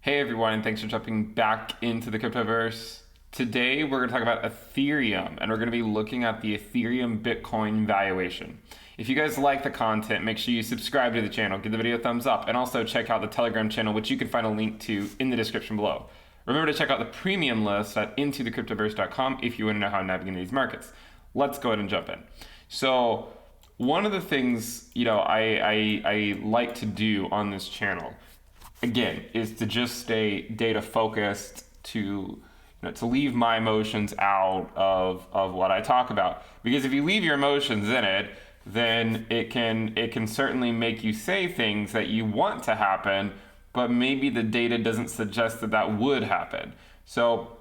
Hey everyone, and thanks for jumping back into the cryptoverse. Today we're going to talk about Ethereum, and we're going to be looking at the Ethereum Bitcoin valuation. If you guys like the content, make sure you subscribe to the channel, give the video a thumbs up, and also check out the Telegram channel, which you can find a link to in the description below. Remember to check out the premium list at intothecryptoverse.com if you want to know how to navigate these markets. Let's go ahead and jump in. So one of the things I like to do on this channel, again, is to just stay data focused, to leave my emotions out of what I talk about. Because if you leave your emotions in it, then it can certainly make you say things that you want to happen, but maybe the data doesn't suggest that would happen. So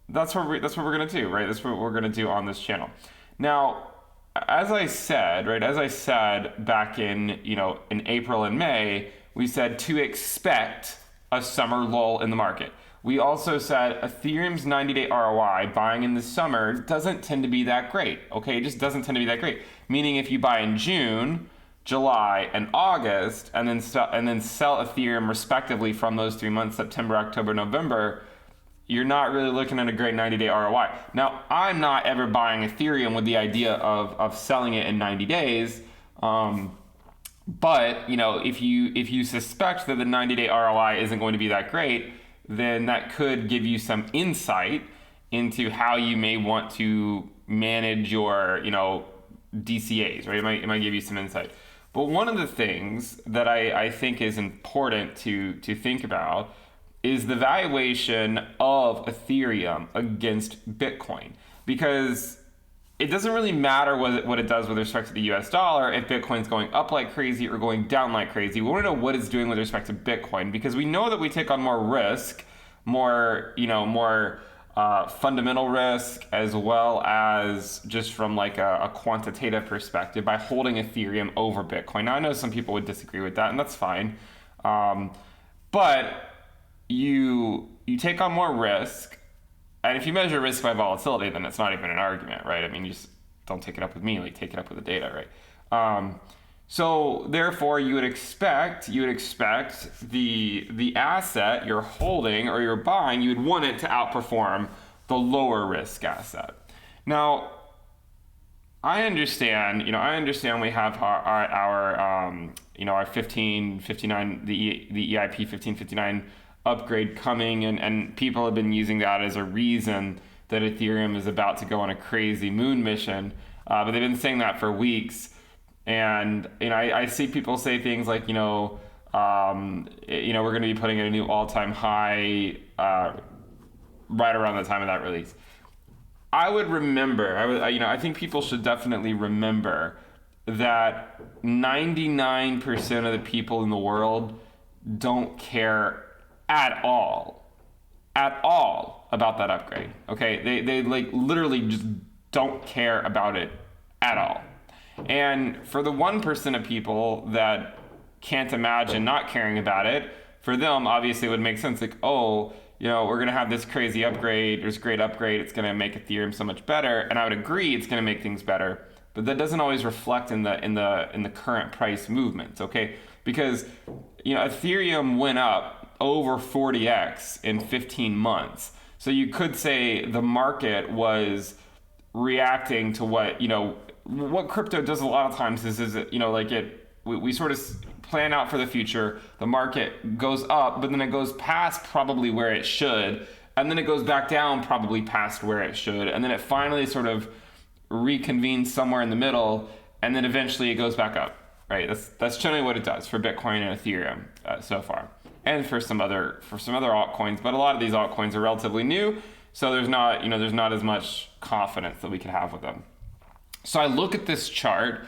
that's what we're gonna do, right? That's what we're gonna do on this channel. Now, as I said back in April and May, we said to expect a summer lull in the market. We also said Ethereum's 90-day ROI buying in the summer doesn't tend to be that great. Okay, it just doesn't tend to be that great. Meaning if you buy in June, July, and August, and then sell Ethereum respectively from those 3 months, September, October, November, you're not really looking at a great 90-day ROI. Now, I'm not ever buying Ethereum with the idea of selling it in 90 days. But if you suspect that the 90-day ROI isn't going to be that great, then that could give you some insight into how you may want to manage your DCAs, right? It might give you some insight. But one of the things that I think is important to think about is the valuation of Ethereum against Bitcoin, because it doesn't really matter what it does with respect to the US dollar if Bitcoin's going up like crazy or going down like crazy. We want to know what it's doing with respect to Bitcoin, because we know that we take on more risk, more fundamental risk, as well as just from like a quantitative perspective by holding Ethereum over Bitcoin. Now, I know some people would disagree with that, and that's fine. But you take on more risk. And if you measure risk by volatility, then it's not even an argument, right? I mean, you just don't take it up with me, like take it up with the data, right? So therefore, you would expect the asset you're holding or you're buying, you would want it to outperform the lower risk asset. Now, I understand we have our 1559, the EIP 1559 upgrade coming, and people have been using that as a reason that Ethereum is about to go on a crazy moon mission. But they've been saying that for weeks, and I see people say things like we're going to be putting in a new all-time high right around the time of that release. I think people should definitely remember that 99% of the people in the world don't care at all about that upgrade. Okay, they like literally just don't care about it at all. And for the 1% of people that can't imagine not caring about it, for them obviously it would make sense, like, oh, we're gonna have this crazy upgrade, this great upgrade, it's gonna make Ethereum so much better. And I would agree it's gonna make things better, but that doesn't always reflect in the current price movements. Okay, because Ethereum went up over 40x in 15 months. So you could say the market was reacting to what crypto does a lot of times is we sort of plan out for the future. The market goes up, but then it goes past probably where it should, and then it goes back down probably past where it should, and then it finally sort of reconvenes somewhere in the middle, and then eventually it goes back up. Right? That's generally what it does for Bitcoin and Ethereum so far, and for some other altcoins. But a lot of these altcoins are relatively new, so there's not as much confidence that we can have with them. So I look at this chart,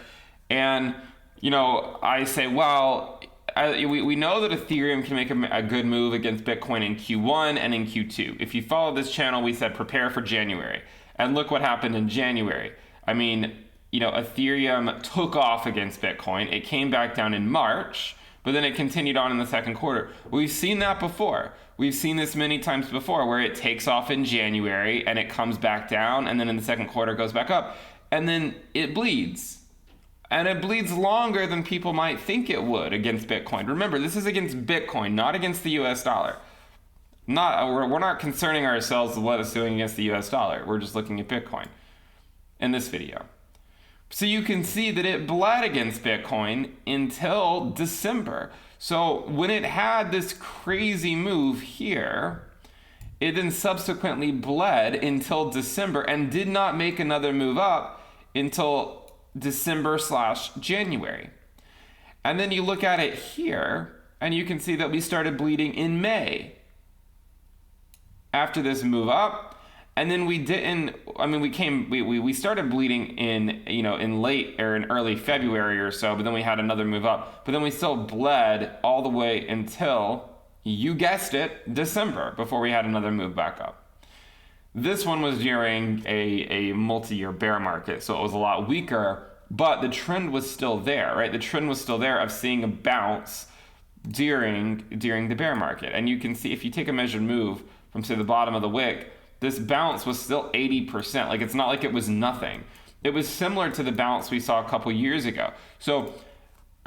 and I say, well, we know that Ethereum can make a good move against Bitcoin in Q1 and in Q2. If you follow this channel, we said prepare for January, and look what happened in January. I mean, Ethereum took off against Bitcoin. It came back down in March, but then it continued on in the second quarter. We've seen that before. We've seen this many times before, where it takes off in January and it comes back down, and then in the second quarter goes back up, and then it bleeds. And it bleeds longer than people might think it would against Bitcoin. Remember, this is against Bitcoin, not against the US dollar. We're not concerning ourselves with what it's doing against the US dollar. We're just looking at Bitcoin in this video. So you can see that it bled against Bitcoin until December. So when it had this crazy move here, it then subsequently bled until December and did not make another move up until December/January. And then you look at it here, and you can see that we started bleeding in May after this move up. And then we started bleeding in late or in early February or so, but then we had another move up. But then we still bled all the way until, you guessed it, December, before we had another move back up. This one was during a multi-year bear market, so it was a lot weaker, but the trend was still there, right? The trend was still there of seeing a bounce during the bear market. And you can see if you take a measured move from, say, the bottom of the wick, this bounce was still 80%. Like, it's not like it was nothing. It was similar to the bounce we saw a couple years ago. So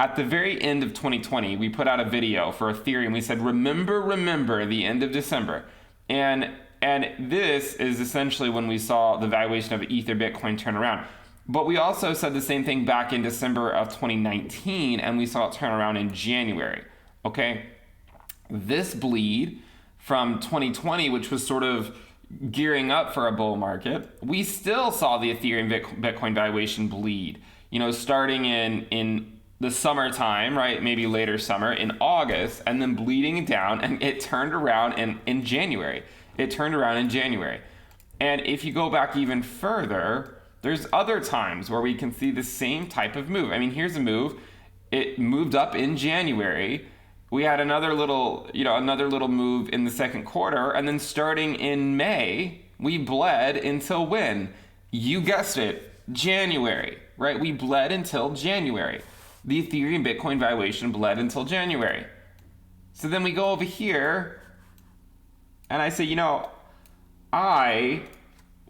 at the very end of 2020, we put out a video for Ethereum. We said, remember the end of December. And this is essentially when we saw the valuation of Ether Bitcoin turn around. But we also said the same thing back in December of 2019, and we saw it turn around in January. Okay? This bleed from 2020, which was sort of gearing up for a bull market, we still saw the Ethereum Bitcoin valuation bleed, starting in the summertime, right? Maybe later summer in August, and then bleeding down, and it turned around in January. It turned around in January. And if you go back even further, there's other times where we can see the same type of move. I mean, here's a move. It moved up in January. We had another little move in the second quarter, and then starting in May, we bled until when? You guessed it, January, right? We bled until January. The Ethereum Bitcoin valuation bled until January. So then we go over here, and I say, I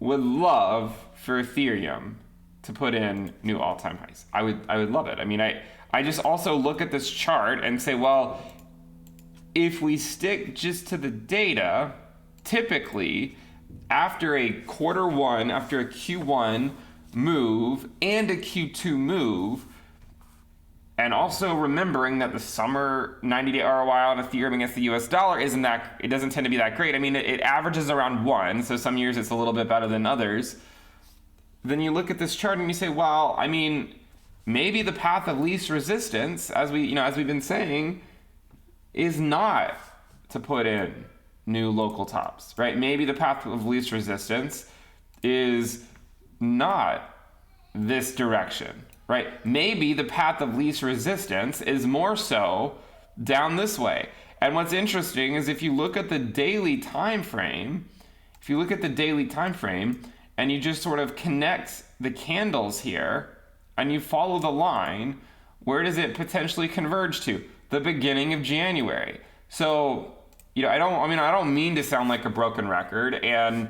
would love for Ethereum to put in new all-time highs. I would love it. I mean, I just also look at this chart and say, well, if we stick just to the data, typically after a Q1 move and a Q2 move, and also remembering that the summer 90-day ROI on Ethereum against the US dollar it doesn't tend to be that great. I mean, it averages around 1, so some years it's a little bit better than others. Then you look at this chart and you say, well, I mean, maybe the path of least resistance, as we've been saying, is not to put in new local tops, right? Maybe the path of least resistance is not this direction, right? Maybe the path of least resistance is more so down this way. And what's interesting is if you look at the daily time frame, and you just sort of connect the candles here and you follow the line, where does it potentially converge to? The beginning of January. So, I don't mean to sound like a broken record, and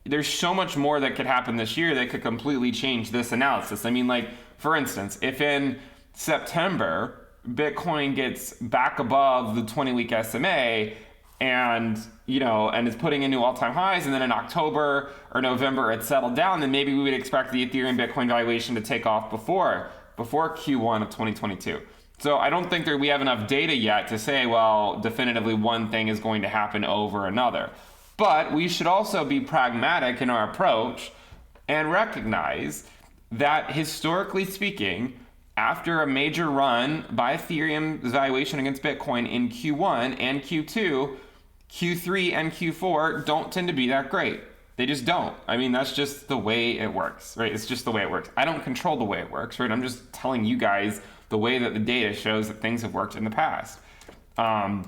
there's so much more that could happen this year that could completely change this analysis. I mean, like, for instance, if in September, Bitcoin gets back above the 20-week SMA and is putting in new all-time highs, and then in October or November it's settled down, then maybe we would expect the Ethereum Bitcoin valuation to take off before Q1 of 2022. So I don't think that we have enough data yet to say, well, definitively one thing is going to happen over another. But we should also be pragmatic in our approach and recognize that historically speaking, after a major run by Ethereum's valuation against Bitcoin in Q1 and Q2, Q3 and Q4 don't tend to be that great. They just don't. I mean, that's just the way it works, right? It's just the way it works. I don't control the way it works, right? I'm just telling you guys the way that the data shows that things have worked in the past. And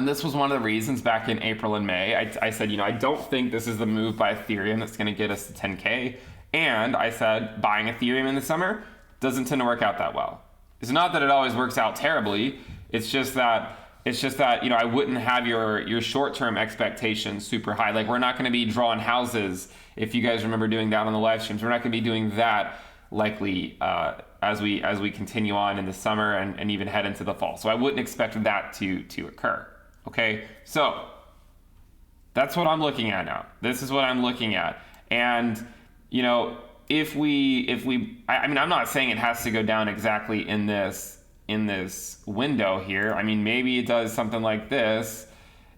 this was one of the reasons back in April and May, I said, I don't think this is the move by Ethereum that's going to get us to 10K. And I said, buying Ethereum in the summer doesn't tend to work out that well. It's not that it always works out terribly. It's just that I wouldn't have your short-term expectations super high. Like, we're not going to be drawing houses, if you guys remember doing that on the live streams. We're not going to be doing that likely as we continue on in the summer and even head into the fall. So I wouldn't expect that to occur. Okay, so That's what I'm looking at now. This is what I'm looking at. And, if I mean, I'm not saying it has to go down exactly in this window here. I mean, maybe it does something like this,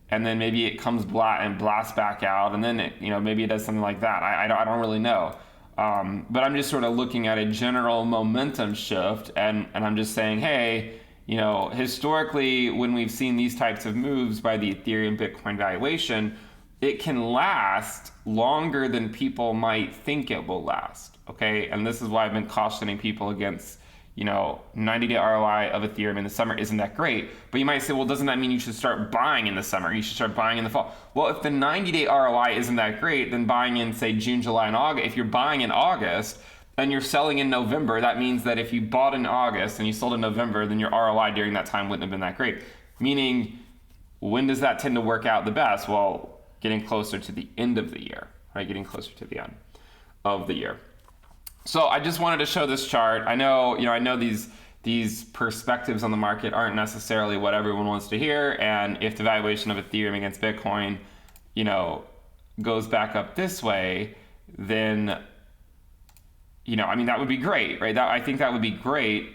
and then maybe it comes blasts back out, and then maybe it does something like that. I don't really know. But I'm just sort of looking at a general momentum shift, and I'm just saying, hey, historically, when we've seen these types of moves by the Ethereum Bitcoin valuation, it can last longer than people might think it will last, okay? And this is why I've been cautioning people against, 90-day ROI of Ethereum in the summer isn't that great. But you might say, well, doesn't that mean you should start buying in the summer? You should start buying in the fall. Well, if the 90-day ROI isn't that great, then buying in, say, June, July, and August, if you're buying in August and you're selling in November, that means that if you bought in August and you sold in November, then your ROI during that time wouldn't have been that great. Meaning, when does that tend to work out the best? Well, getting closer to the end of the year, right? Getting closer to the end of the year. So I just wanted to show this chart. I know these perspectives on the market aren't necessarily what everyone wants to hear. And if the valuation of Ethereum against Bitcoin, goes back up this way, then, I mean, that would be great, right? I think that would be great,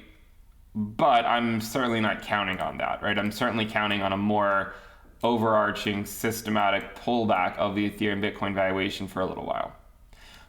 but I'm certainly not counting on that, right? I'm certainly counting on a more overarching systematic pullback of the Ethereum Bitcoin valuation for a little while.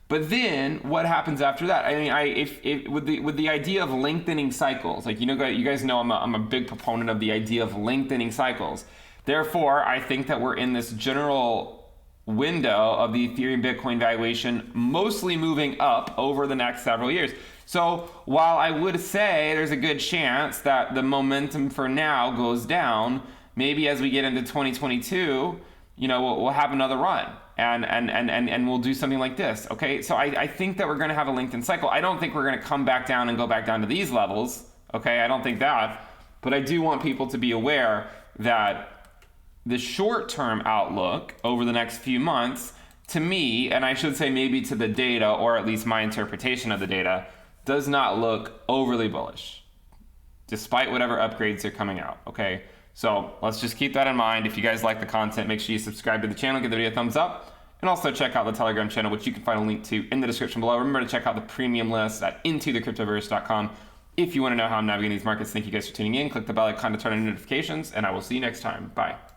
But then what happens after that? I mean, with the idea of lengthening cycles, like, you guys know I'm a big proponent of the idea of lengthening cycles. Therefore, I think that we're in this general window of the Ethereum Bitcoin valuation mostly moving up over the next several years. So while I would say there's a good chance that the momentum for now goes down, maybe as we get into 2022, we'll have another run and we'll do something like this. Okay, so I think that we're going to have a lengthened cycle. I don't think we're going to come back down and go back down to these levels. Okay, I don't think that, but I do want people to be aware that the short-term outlook over the next few months, to me, and I should say maybe to the data, or at least my interpretation of the data, does not look overly bullish, despite whatever upgrades are coming out. Okay. So let's just keep that in mind. If you guys like the content, make sure you subscribe to the channel, give the video a thumbs up, and also check out the Telegram channel, which you can find a link to in the description below. Remember to check out the premium list at intothecryptoverse.com if you want to know how I'm navigating these markets. Thank you guys for tuning in. Click the bell icon to turn on notifications, and I will see you next time. Bye.